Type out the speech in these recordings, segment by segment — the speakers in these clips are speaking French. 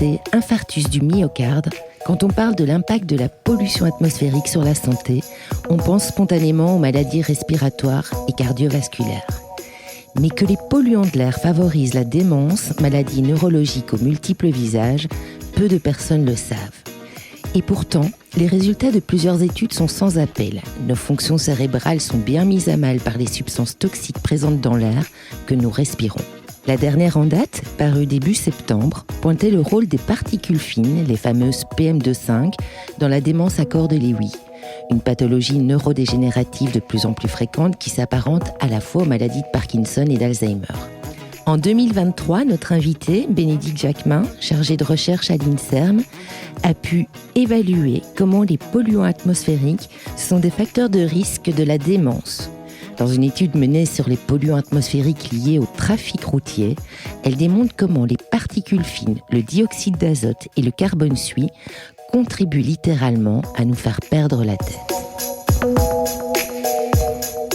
AVC, infarctus du myocarde, quand on parle de l'impact de la pollution atmosphérique sur la santé, on pense spontanément aux maladies respiratoires et cardiovasculaires. Mais que les polluants de l'air favorisent la démence, maladie neurologique aux multiples visages, peu de personnes le savent. Et pourtant, les résultats de plusieurs études sont sans appel. Nos fonctions cérébrales sont bien mises à mal par les substances toxiques présentes dans l'air que nous respirons. La dernière en date, parue début septembre, pointait le rôle des particules fines, les fameuses PM2,5, dans la démence à corps de Lewy, une pathologie neurodégénérative de plus en plus fréquente qui s'apparente à la fois aux maladies de Parkinson et d'Alzheimer. En 2023, notre invité, Bénédicte Jacquemin, chargé de recherche à l'INSERM, a pu évaluer comment les polluants atmosphériques sont des facteurs de risque de la démence. Dans une étude menée sur les polluants atmosphériques liés au trafic routier, elle démontre comment les particules fines, le dioxyde d'azote et le carbone suie contribuent littéralement à nous faire perdre la tête.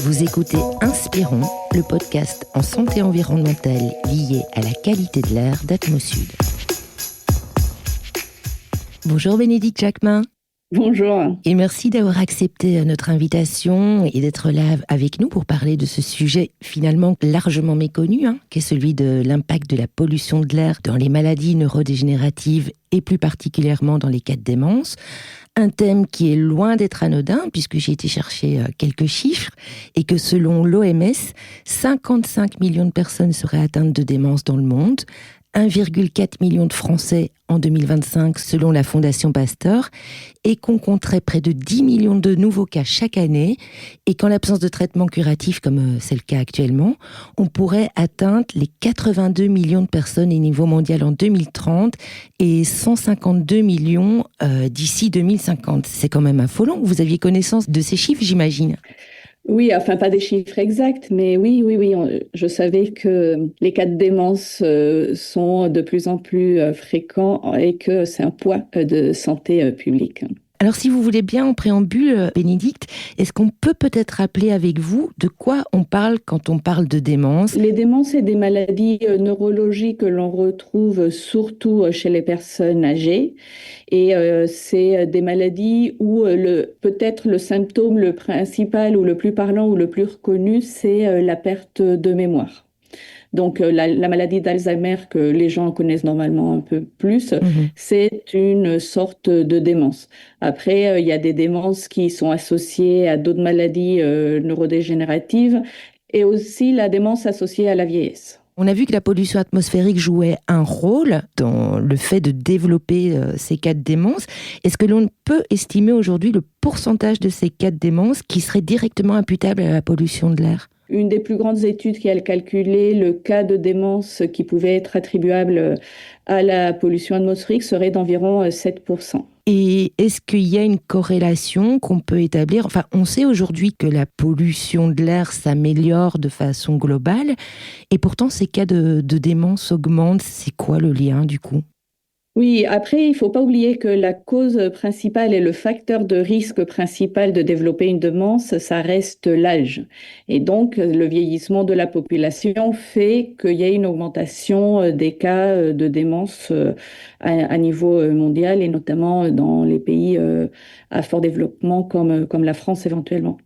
Vous écoutez Inspirons, le podcast en santé environnementale lié à la qualité de l'air d'Atmosud. Bonjour Bénédicte Jacquemin. Bonjour. Et merci d'avoir accepté notre invitation et d'être là avec nous pour parler de ce sujet finalement largement méconnu, qui est celui de l'impact de la pollution de l'air dans les maladies neurodégénératives et plus particulièrement dans les cas de démence. Un thème qui est loin d'être anodin puisque j'ai été chercher quelques chiffres et que selon l'OMS, 55 millions de personnes seraient atteintes de démence dans le monde, 1,4 million de Français en 2025 selon la Fondation Pasteur, et qu'on compterait près de 10 millions de nouveaux cas chaque année, et qu'en l'absence de traitement curatif comme c'est le cas actuellement, on pourrait atteindre les 82 millions de personnes au niveau mondial en 2030 et 152 millions d'ici 2050. C'est quand même affolant. Vous aviez connaissance de ces chiffres, j'imagine? Oui, enfin pas des chiffres exacts, mais oui, je savais que les cas de démence sont de plus en plus fréquents et que c'est un poids de santé publique. Alors si vous voulez bien, en préambule, Bénédicte, est-ce qu'on peut peut-être rappeler avec vous de quoi on parle quand on parle de démence ? Les démences, c'est des maladies neurologiques que l'on retrouve surtout chez les personnes âgées. Et c'est des maladies où peut-être le symptôme le principal ou le plus parlant ou le plus reconnu, c'est la perte de mémoire. Donc la maladie d'Alzheimer que les gens connaissent normalement un peu plus, c'est une sorte de démence. Après, il y a des démences qui sont associées à d'autres maladies neurodégénératives et aussi la démence associée à la vieillesse. On a vu que la pollution atmosphérique jouait un rôle dans le fait de développer ces cas de démence. Est-ce que l'on peut estimer aujourd'hui le pourcentage de ces cas de démence qui seraient directement imputables à la pollution de l'air ? Une des plus grandes études qui a calculé le cas de démence qui pouvait être attribuable à la pollution atmosphérique serait d'environ 7%. Et est-ce qu'il y a une corrélation qu'on peut établir ? Enfin, on sait aujourd'hui que la pollution de l'air s'améliore de façon globale, et pourtant ces cas de démence augmentent. C'est quoi le lien du coup ? Oui, après, il ne faut pas oublier que la cause principale et le facteur de risque principal de développer une démence, ça reste l'âge. Et donc, le vieillissement de la population fait qu'il y a une augmentation des cas de démence à niveau mondial et notamment dans les pays à fort développement comme la France éventuellement.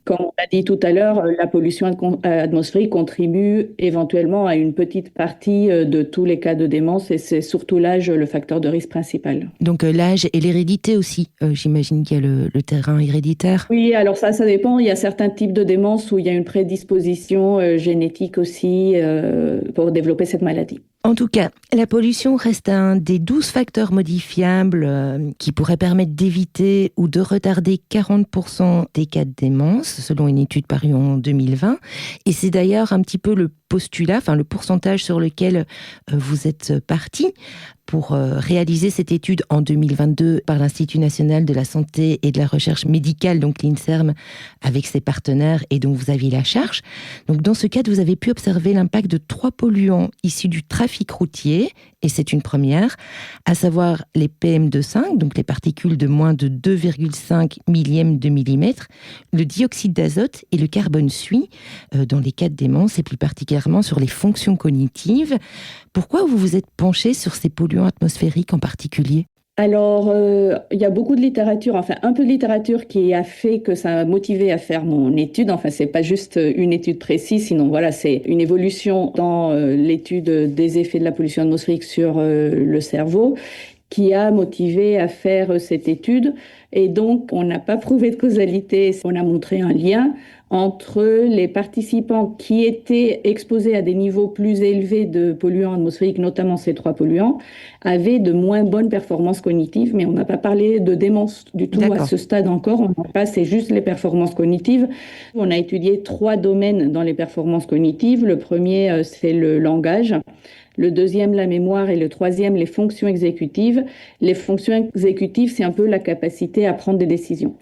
Comme on l'a dit tout à l'heure, la pollution atmosphérique contribue éventuellement à une petite partie de tous les cas de démence et c'est surtout l'âge le facteur de risque principal. Donc l'âge et l'hérédité aussi, j'imagine qu'il y a le terrain héréditaire. Oui, alors ça dépend. Il y a certains types de démence où il y a une prédisposition génétique aussi pour développer cette maladie. En tout cas, la pollution reste un des 12 facteurs modifiables qui pourraient permettre d'éviter ou de retarder 40% des cas de démence, selon une étude parue en 2020. Et c'est d'ailleurs un petit peu le postulat, le pourcentage sur lequel vous êtes parti pour réaliser cette étude en 2022 par l'Institut national de la santé et de la recherche médicale, donc l'INSERM, avec ses partenaires et dont vous aviez la charge. Donc dans ce cadre, vous avez pu observer l'impact de 3 polluants issus du trafic routier, et c'est une première, à savoir les PM2,5, donc les particules de moins de 2,5 millièmes de millimètre, le dioxyde d'azote et le carbone suie, dans les cas de démence et plus particulièrement particulièrement sur les fonctions cognitives. Pourquoi vous vous êtes penché sur ces polluants atmosphériques en particulier ? Alors, il y a beaucoup de littérature, enfin un peu de littérature qui a fait que ça m'a motivé à faire mon étude. Enfin, c'est pas juste une étude précise, sinon voilà, c'est une évolution dans l'étude des effets de la pollution atmosphérique sur le cerveau qui a motivé à faire cette étude. Et donc, on n'a pas prouvé de causalité, on a montré un lien entre les participants qui étaient exposés à des niveaux plus élevés de polluants atmosphériques, notamment ces 3 polluants, avaient de moins bonnes performances cognitives, mais on n'a pas parlé de démence du tout à ce stade encore. On n'a pas, c'est juste les performances cognitives. On a étudié 3 domaines dans les performances cognitives. Le premier, c'est le langage. Le deuxième, la mémoire, et le troisième, les fonctions exécutives. Les fonctions exécutives, c'est un peu la capacité à prendre des décisions.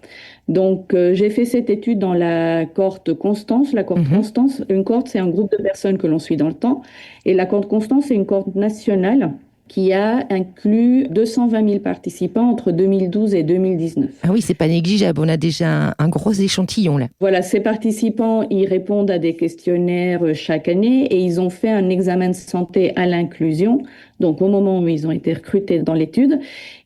Donc, j'ai fait cette étude dans la cohorte Constance. La cohorte Constance, une cohorte, c'est un groupe de personnes que l'on suit dans le temps. Et la cohorte Constance, c'est une cohorte nationale qui a inclus 220 000 participants entre 2012 et 2019. Ah oui, c'est pas négligeable. On a déjà un gros échantillon là. Voilà, ces participants, ils répondent à des questionnaires chaque année et ils ont fait un examen de santé à l'inclusion, donc au moment où ils ont été recrutés dans l'étude.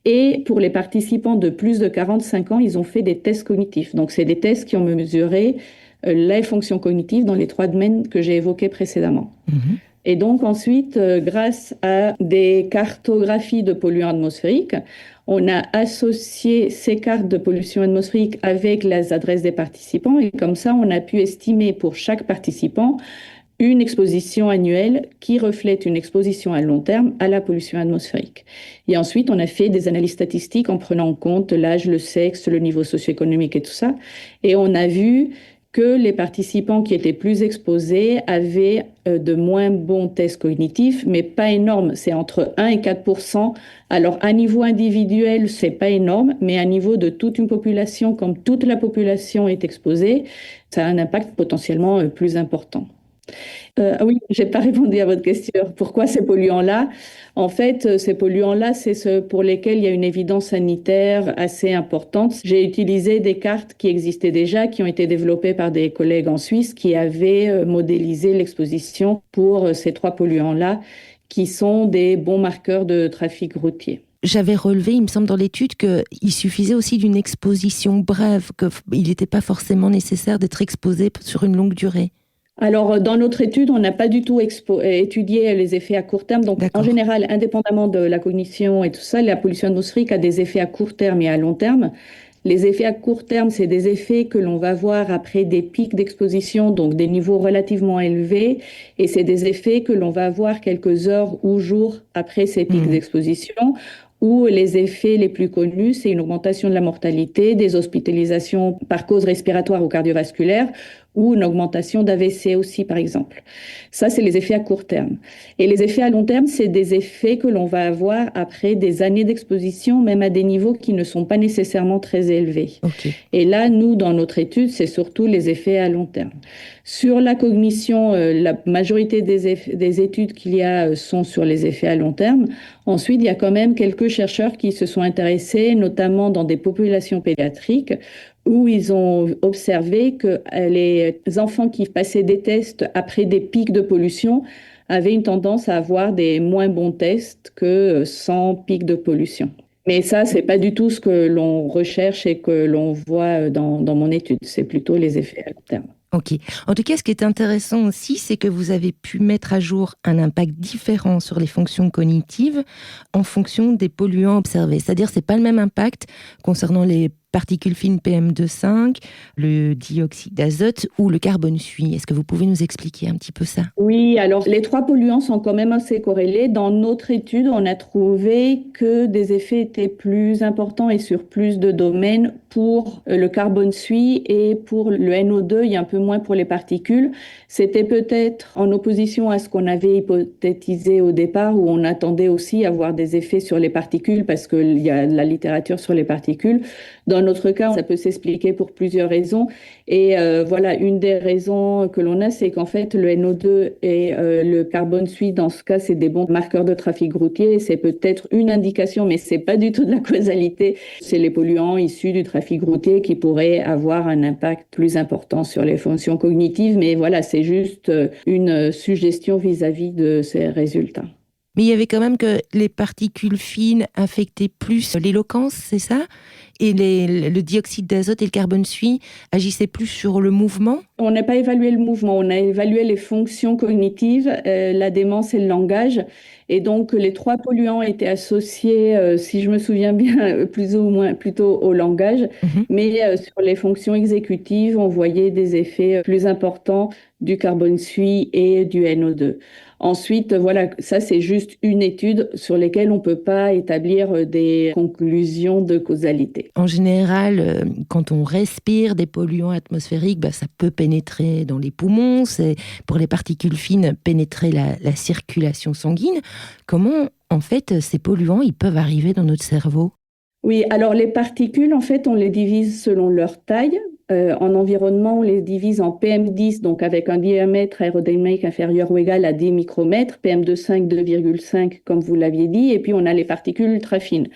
Et pour les participants de plus de 45 ans, ils ont fait des tests cognitifs. Donc, c'est des tests qui ont mesuré les fonctions cognitives dans les 3 domaines que j'ai évoqués précédemment. Et donc ensuite, grâce à des cartographies de polluants atmosphériques, on a associé ces cartes de pollution atmosphérique avec les adresses des participants et comme ça, on a pu estimer pour chaque participant une exposition annuelle qui reflète une exposition à long terme à la pollution atmosphérique. Et ensuite, on a fait des analyses statistiques en prenant en compte l'âge, le sexe, le niveau socio-économique et tout ça. Et on a vu que les participants qui étaient plus exposés avaient de moins bons tests cognitifs, mais pas énormes. C'est entre 1 et 4%. Alors, à niveau individuel, c'est pas énorme, mais à niveau de toute une population, comme toute la population est exposée, ça a un impact potentiellement plus important. Ah oui, j'ai pas répondu à votre question. Pourquoi ces polluants-là? En fait, ces polluants-là, c'est ceux pour lesquels il y a une évidence sanitaire assez importante. J'ai utilisé des cartes qui existaient déjà, qui ont été développées par des collègues en Suisse, qui avaient modélisé l'exposition pour ces 3 polluants-là, qui sont des bons marqueurs de trafic routier. J'avais relevé, il me semble, dans l'étude qu'il suffisait aussi d'une exposition brève, qu'il n'était pas forcément nécessaire d'être exposé sur une longue durée. Alors, dans notre étude, on n'a pas du tout étudié les effets à court terme. Donc, en général, indépendamment de la cognition et tout ça, la pollution atmosphérique a des effets à court terme et à long terme. Les effets à court terme, c'est des effets que l'on va voir après des pics d'exposition, donc des niveaux relativement élevés. Et c'est des effets que l'on va voir quelques heures ou jours après ces pics d'exposition, où les effets les plus connus, c'est une augmentation de la mortalité, des hospitalisations par cause respiratoire ou cardiovasculaire, ou une augmentation d'AVC aussi, par exemple. Ça, c'est les effets à court terme. Et les effets à long terme, c'est des effets que l'on va avoir après des années d'exposition, même à des niveaux qui ne sont pas nécessairement très élevés. Et là, nous, dans notre étude, c'est surtout les effets à long terme. Sur la cognition, la majorité des études qu'il y a sont sur les effets à long terme. Ensuite, il y a quand même quelques chercheurs qui se sont intéressés, notamment dans des populations pédiatriques, où ils ont observé que les enfants qui passaient des tests après des pics de pollution avaient une tendance à avoir des moins bons tests que sans pic de pollution. Mais ça, c'est pas du tout ce que l'on recherche et que l'on voit dans mon étude. C'est plutôt les effets à long terme. Ok. En tout cas, ce qui est intéressant aussi, c'est que vous avez pu mettre à jour un impact différent sur les fonctions cognitives en fonction des polluants observés. C'est-à-dire, c'est pas le même impact concernant les particules fines PM2,5, le dioxyde d'azote ou le carbone suie. Est-ce que vous pouvez nous expliquer un petit peu ça? Oui, alors les 3 polluants sont quand même assez corrélés. Dans notre étude, on a trouvé que des effets étaient plus importants et sur plus de domaines pour le carbone suie et pour le NO2, il y a un peu moins pour les particules. C'était peut-être en opposition à ce qu'on avait hypothétisé au départ, où on attendait aussi avoir des effets sur les particules parce qu'il y a de la littérature sur les particules. Dans notre cas, ça peut s'expliquer pour plusieurs raisons. Et voilà, une des raisons que l'on a, c'est qu'en fait, le NO2 et le carbone suie, dans ce cas, c'est des bons marqueurs de trafic routier. C'est peut-être une indication, mais c'est pas du tout de la causalité. C'est les polluants issus du trafic routier qui pourraient avoir un impact plus important sur les fonctions cognitives. Mais voilà, c'est juste une suggestion vis-à-vis de ces résultats. Mais il y avait quand même que les particules fines affectaient plus l'éloquence, c'est ça? Et le dioxyde d'azote et le carbone suie agissaient plus sur le mouvement? On n'a pas évalué le mouvement, on a évalué les fonctions cognitives, la démence et le langage. Et donc, les trois polluants étaient associés, si je me souviens bien, plus ou moins plutôt au langage. Mais sur les fonctions exécutives, on voyait des effets plus importants du carbone suie et du NO2. Ensuite, voilà, ça c'est juste une étude sur laquelle on ne peut pas établir des conclusions de causalité. En général, quand on respire des polluants atmosphériques, ça peut pénétrer dans les poumons, c'est pour les particules fines pénétrer la circulation sanguine. Comment, en fait, ces polluants, ils peuvent arriver dans notre cerveau? Oui, alors les particules, en fait, on les divise selon leur taille. En environnement, on les divise en PM10, donc avec un diamètre aérodynamique inférieur ou égal à 10 micromètres, PM2,5, 2,5, comme vous l'aviez dit, et puis on a les particules ultra fines.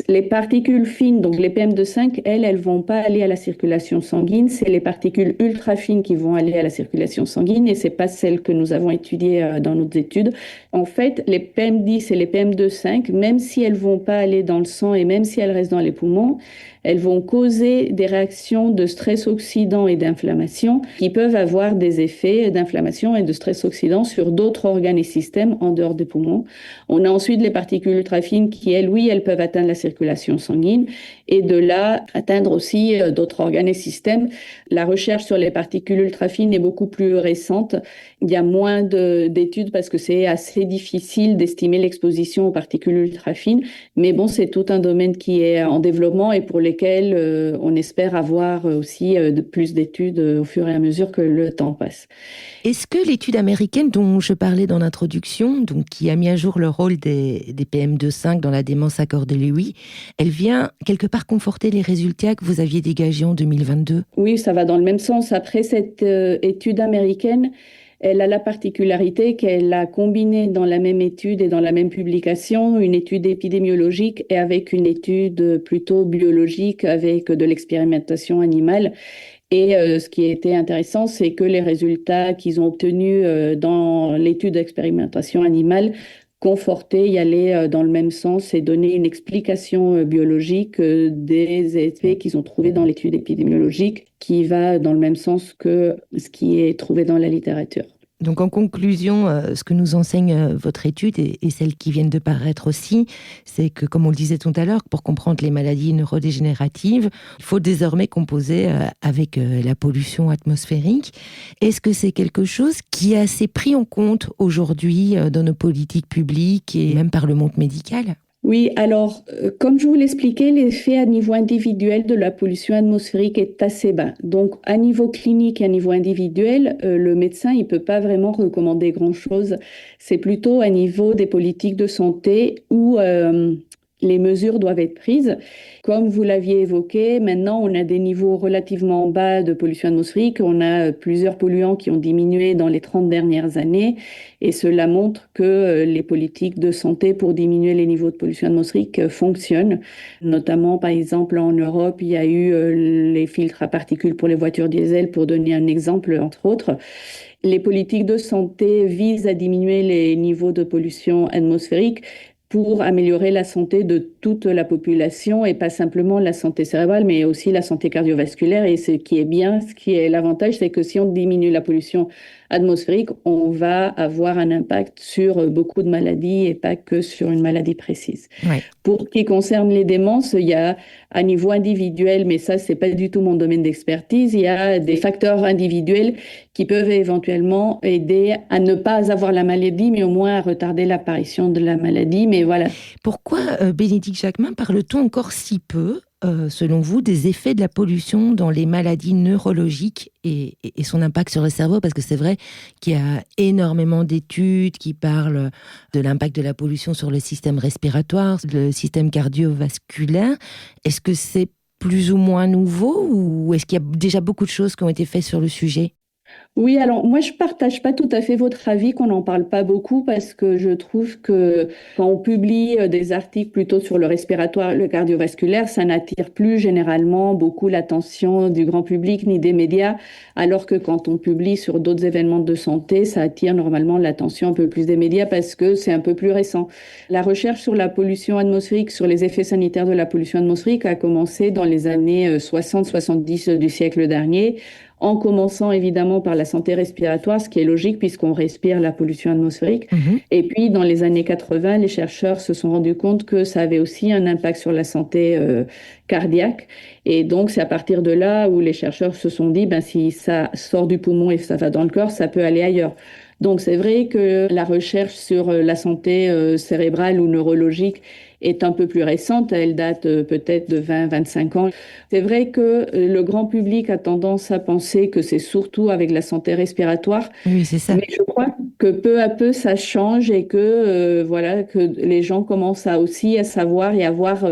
Les particules fines, donc les PM2,5, elles vont pas aller à la circulation sanguine, c'est les particules ultra fines qui vont aller à la circulation sanguine, et c'est pas celles que nous avons étudiées dans nos études. En fait, les PM10 et les PM2,5, même si elles vont pas aller dans le sang et même si elles restent dans les poumons, elles vont causer des réactions de stress oxydant et d'inflammation qui peuvent avoir des effets d'inflammation et de stress oxydant sur d'autres organes et systèmes en dehors des poumons. On a ensuite les particules ultrafines qui, elles, oui, elles peuvent atteindre la circulation sanguine et de là atteindre aussi d'autres organes et systèmes. La recherche sur les particules ultrafines est beaucoup plus récente. Il y a moins d'études parce que c'est assez difficile d'estimer l'exposition aux particules ultrafines. Mais bon, c'est tout un domaine qui est en développement et pour lesquels on espère avoir aussi plus d'études au fur et à mesure que le temps passe. Est-ce que l'étude américaine dont je parlais dans l'introduction, donc qui a mis à jour le rôle des PM2,5 dans la démence accordée Lewy, elle vient quelque part conforter les résultats que vous aviez dégagés en 2022? Oui, ça va dans le même sens. Après cette étude américaine, elle a la particularité qu'elle a combiné dans la même étude et dans la même publication une étude épidémiologique et avec une étude plutôt biologique avec de l'expérimentation animale. Et ce qui a été intéressant, c'est que les résultats qu'ils ont obtenus dans l'étude d'expérimentation animale confortaient y aller dans le même sens et donner une explication biologique des effets qu'ils ont trouvés dans l'étude épidémiologique qui va dans le même sens que ce qui est trouvé dans la littérature. Donc en conclusion, ce que nous enseigne votre étude et celles qui viennent de paraître aussi, c'est que, comme on le disait tout à l'heure, pour comprendre les maladies neurodégénératives, il faut désormais composer avec la pollution atmosphérique. Est-ce que c'est quelque chose qui est assez pris en compte aujourd'hui dans nos politiques publiques et même par le monde médical ? Oui, alors, comme je vous l'expliquais, l'effet à niveau individuel de la pollution atmosphérique est assez bas. Donc, à niveau clinique et à niveau individuel, le médecin, il peut pas vraiment recommander grand-chose. C'est plutôt à niveau des politiques de santé où les mesures doivent être prises. Comme vous l'aviez évoqué, maintenant, on a des niveaux relativement bas de pollution atmosphérique. On a plusieurs polluants qui ont diminué dans les 30 dernières années. Et cela montre que les politiques de santé pour diminuer les niveaux de pollution atmosphérique fonctionnent. Notamment, par exemple, en Europe, il y a eu les filtres à particules pour les voitures diesel, pour donner un exemple, entre autres. Les politiques de santé visent à diminuer les niveaux de pollution atmosphérique pour améliorer la santé de toute la population et pas simplement la santé cérébrale, mais aussi la santé cardiovasculaire. Et ce qui est bien, ce qui est l'avantage, c'est que si on diminue la pollution atmosphérique, on va avoir un impact sur beaucoup de maladies et pas que sur une maladie précise. Ouais. Pour ce qui concerne les démences, il y a à niveau individuel, mais ça, c'est pas du tout mon domaine d'expertise, il y a des facteurs individuels qui peuvent éventuellement aider à ne pas avoir la maladie, mais au moins à retarder l'apparition de la maladie. Mais voilà. Pourquoi, Bénédicte Jacquemin, parle-t-on encore si peu, selon vous, des effets de la pollution dans les maladies neurologiques et son impact sur le cerveau? Parce que c'est vrai qu'il y a énormément d'études qui parlent de l'impact de la pollution sur le système respiratoire, le système cardiovasculaire. Est-ce que c'est plus ou moins nouveau ou est-ce qu'il y a déjà beaucoup de choses qui ont été faites sur le sujet ? Oui, alors moi je partage pas tout à fait votre avis qu'on n'en parle pas beaucoup parce que je trouve que quand on publie des articles plutôt sur le respiratoire, le cardiovasculaire, ça n'attire plus généralement beaucoup l'attention du grand public ni des médias, alors que quand on publie sur d'autres événements de santé, ça attire normalement l'attention un peu plus des médias parce que c'est un peu plus récent. La recherche sur la pollution atmosphérique, sur les effets sanitaires de la pollution atmosphérique a commencé dans les années 60-70 du siècle dernier, en commençant évidemment par la santé respiratoire, ce qui est logique puisqu'on respire la pollution atmosphérique. Et puis, dans les années 80, les chercheurs se sont rendus compte que ça avait aussi un impact sur la santé cardiaque. Et donc, c'est à partir de là où les chercheurs se sont dit, ben, si ça sort du poumon et ça va dans le corps, ça peut aller ailleurs. Donc, c'est vrai que la recherche sur la santé cérébrale ou neurologique est un peu plus récente, elle date peut-être de 20-25 ans. C'est vrai que le grand public a tendance à penser que c'est surtout avec la santé respiratoire. Oui, c'est ça. Mais je crois que peu à peu ça change et que voilà que les gens commencent aussi à savoir et à voir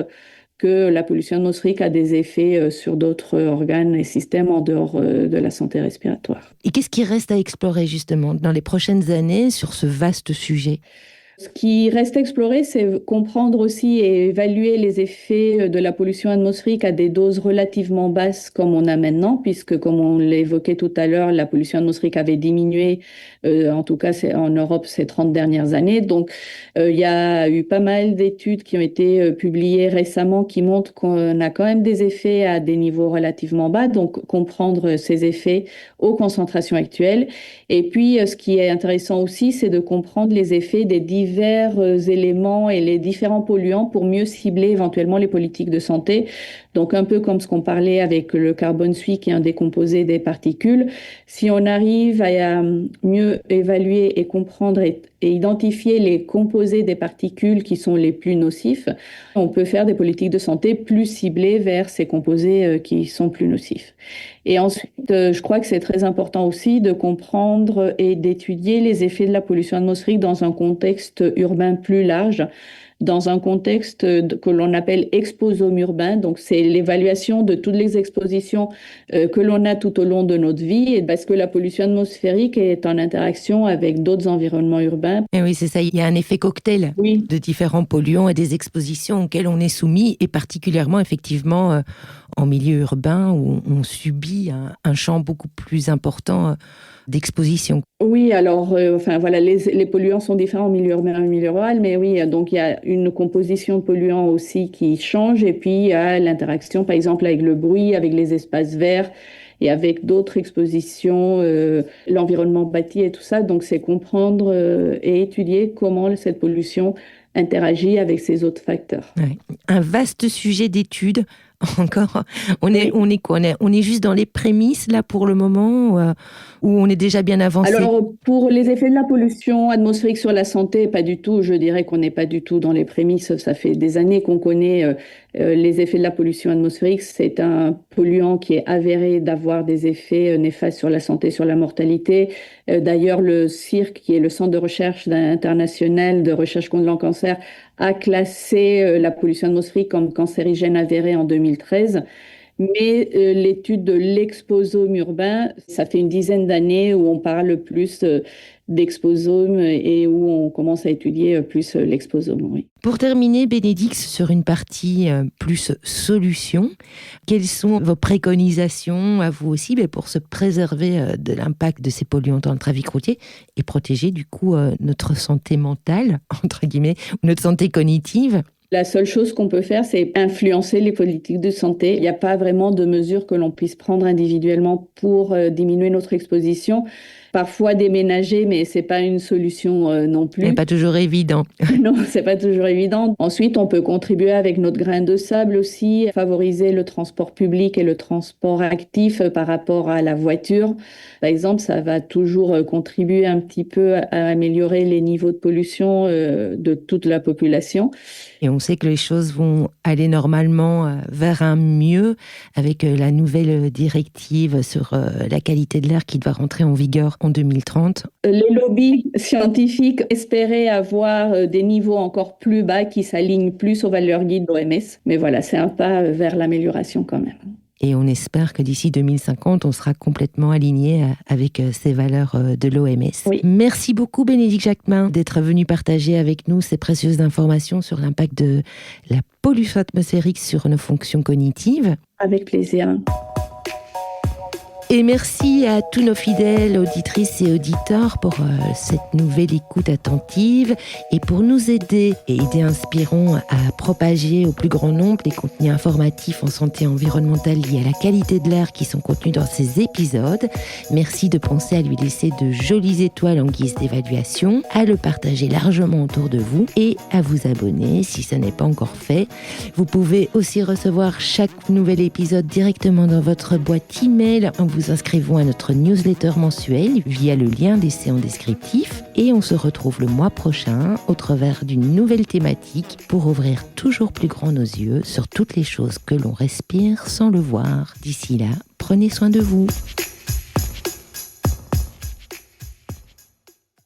que la pollution atmosphérique a des effets sur d'autres organes et systèmes en dehors de la santé respiratoire. Et qu'est-ce qui reste à explorer justement dans les prochaines années sur ce vaste sujet ? Ce qui reste à explorer, c'est comprendre aussi et évaluer les effets de la pollution atmosphérique à des doses relativement basses comme on a maintenant, puisque comme on l'évoquait tout à l'heure, la pollution atmosphérique avait diminué, en tout cas en Europe ces 30 dernières années. Donc il y a eu pas mal d'études qui ont été publiées récemment qui montrent qu'on a quand même des effets à des niveaux relativement bas, donc comprendre ces effets aux concentrations actuelles. Et puis ce qui est intéressant aussi, c'est de comprendre les effets des divers éléments et les différents polluants pour mieux cibler éventuellement les politiques de santé. Donc un peu comme ce qu'on parlait avec le carbone suie qui est un des composés des particules. Si on arrive à mieux évaluer et comprendre et identifier les composés des particules qui sont les plus nocifs, on peut faire des politiques de santé plus ciblées vers ces composés qui sont plus nocifs. Et ensuite, je crois que c'est très important aussi de comprendre et d'étudier les effets de la pollution atmosphérique dans un contexte urbain plus large, dans un contexte que l'on appelle exposome urbain. Donc, c'est l'évaluation de toutes les expositions que l'on a tout au long de notre vie, et parce que la pollution atmosphérique est en interaction avec d'autres environnements urbains. Et oui, c'est ça. Il y a un effet cocktail de différents polluants et des expositions auxquelles on est soumis, et particulièrement, effectivement, en milieu urbain où on subit un champ beaucoup plus important d'exposition. Oui, alors, enfin voilà, les polluants sont différents en milieu urbain et en milieu rural, mais oui, donc il y a une composition de polluants aussi qui change, et puis il y a l'interaction, par exemple, avec le bruit, avec les espaces verts et avec d'autres expositions, l'environnement bâti et tout ça. Donc, c'est comprendre et étudier comment cette pollution interagit avec ces autres facteurs. Ouais. Un vaste sujet d'étude. Encore, on est quoi ? On est juste dans les prémices là pour le moment ou on est déjà bien avancé ? Alors pour les effets de la pollution atmosphérique sur la santé, pas du tout. Je dirais qu'on n'est pas du tout dans les prémices. Ça fait des années qu'on connaît les effets de la pollution atmosphérique. C'est un polluant qui est avéré d'avoir des effets néfastes sur la santé, sur la mortalité. D'ailleurs, le CIRC, qui est le Centre de recherche international de recherche contre le cancer, a classé la pollution atmosphérique comme cancérigène avérée en 2013. Mais l'étude de l'exposome urbain, ça fait une dizaine d'années où on parle plus d'exposome et où on commence à étudier plus l'exposome. Oui. Pour terminer, Bénédicte, sur une partie plus solution, quelles sont vos préconisations à vous aussi pour se préserver de l'impact de ces polluants dans le trafic routier et protéger du coup notre santé mentale, entre guillemets, ou notre santé cognitive ? La seule chose qu'on peut faire, c'est influencer les politiques de santé. Il n'y a pas vraiment de mesures que l'on puisse prendre individuellement pour diminuer notre exposition. Parfois déménager, mais c'est pas une solution non plus. C'est pas toujours évident. Non, c'est pas toujours évident. Ensuite, on peut contribuer avec notre grain de sable aussi, favoriser le transport public et le transport actif par rapport à la voiture. Par exemple, ça va toujours contribuer un petit peu à améliorer les niveaux de pollution de toute la population. Et on sait que les choses vont aller normalement vers un mieux avec la nouvelle directive sur la qualité de l'air qui va rentrer en vigueur en 2030. Les lobbies scientifiques espéraient avoir des niveaux encore plus bas qui s'alignent plus aux valeurs guides d'OMS. Mais voilà, c'est un pas vers l'amélioration quand même. Et on espère que d'ici 2050, on sera complètement aligné avec ces valeurs de l'OMS. Oui. Merci beaucoup Bénédicte Jacquemin d'être venu partager avec nous ces précieuses informations sur l'impact de la pollution atmosphérique sur nos fonctions cognitives. Avec plaisir. Et merci à tous nos fidèles auditrices et auditeurs pour cette nouvelle écoute attentive et pour nous aider et aider Inspirons à propager au plus grand nombre les contenus informatifs en santé environnementale liés à la qualité de l'air qui sont contenus dans ces épisodes. Merci de penser à lui laisser de jolies étoiles en guise d'évaluation, à le partager largement autour de vous et à vous abonner si ce n'est pas encore fait. Vous pouvez aussi recevoir chaque nouvel épisode directement dans votre boîte email en vous inscrivons à notre newsletter mensuelle via le lien laissé en descriptif et on se retrouve le mois prochain au travers d'une nouvelle thématique pour ouvrir toujours plus grand nos yeux sur toutes les choses que l'on respire sans le voir. D'ici là, prenez soin de vous.